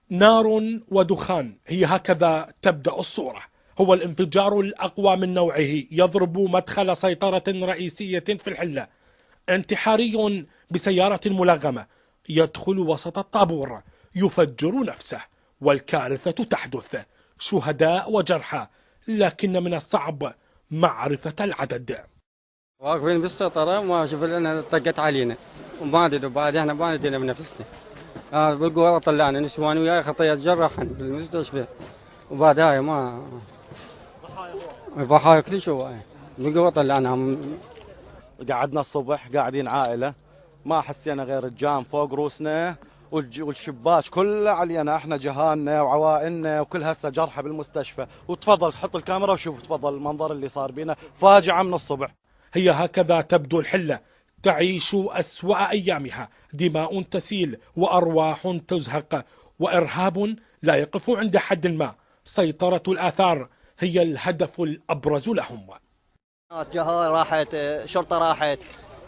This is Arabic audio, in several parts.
نار ودخان، هي هكذا تبدأ الصورة. هو الانفجار الأقوى من نوعه يضرب مدخل سيطرة رئيسية في الحلة. انتحاري بسيارة ملغمة يدخل وسط الطابور، يفجر نفسه، والكارثة تحدث، شهداء وجرحى، لكن من الصعب معرفة العدد. واقفين بالسيطرة وما شوف لنا طقت علينا وما ندري بعد احنا ما ندري بنفسنا. بالقوة طلعنا نسوان وياي خطية جرحا بالمستشفى وبعد هاي ما ضحايا كل شيء بالقوة طلعناهم. قعدنا الصبح قاعدين عائلة، ما حسينا غير الجام فوق روسنا والشباك كله علينا، احنا جهالنا وعوائلنا وكل هسه جرحى بالمستشفى. وتفضل حط الكاميرا وشوف تفضل المنظر اللي صار بينا، فاجعة من الصبح. هي هكذا تبدو الحلة، تعيش أسوأ أيامها، دماء تسيل وأرواح تزهق، وإرهاب لا يقف عند حد ما. سيطرة الآثار هي الهدف الأبرز لهم. جهال راحت، شرطة راحت،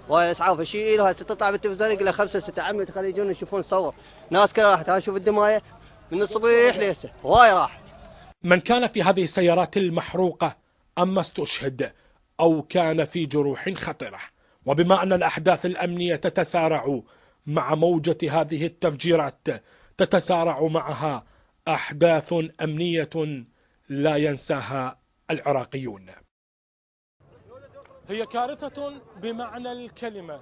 واسعاف يشيلها تطلع بالتلفزيون يقول لها 5 6 عمي خلي يجون يشوفون صور. ناس كلها راحت، ها شوف الدمايه من الصبيح ليسه هواي راحت. من كان في هذه السيارات المحروقة أما استشهد أو كان في جروح خطرة. وبما أن الأحداث الأمنية تتسارع مع موجة هذه التفجيرات، تتسارع معها أحداث أمنية لا ينساها العراقيون. هي كارثة بمعنى الكلمة.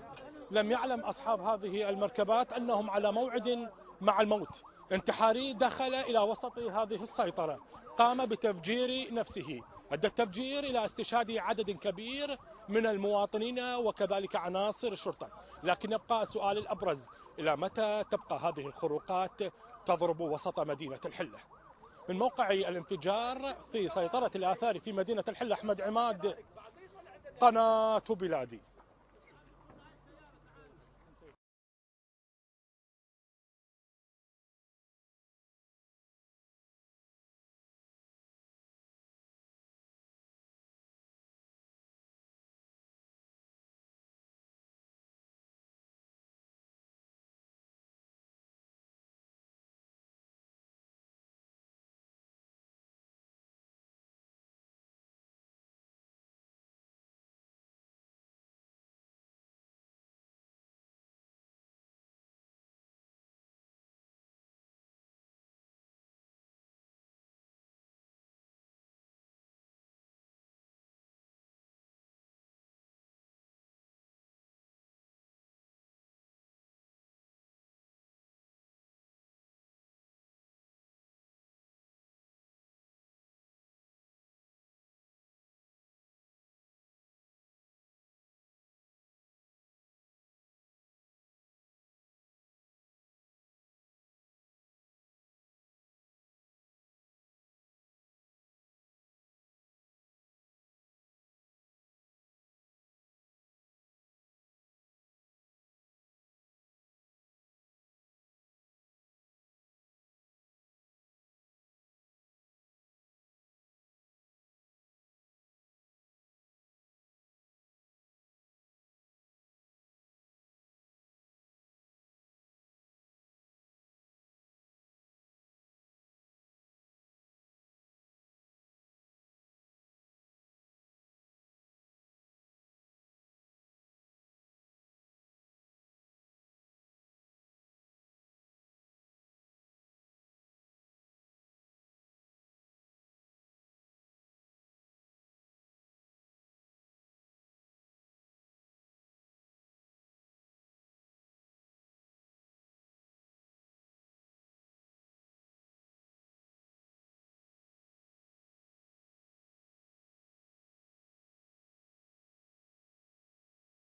لم يعلم أصحاب هذه المركبات أنهم على موعد مع الموت. انتحاري دخل إلى وسط هذه السيطرة، قام بتفجير نفسه، أدى التفجير إلى استشهاد عدد كبير من المواطنين وكذلك عناصر الشرطة. لكن يبقى السؤال الأبرز: إلى متى تبقى هذه الخروقات تضرب وسط مدينة الحلة؟ من موقع الانفجار في سيطرة الآثار في مدينة الحلة، أحمد عماد، قناة بلادي.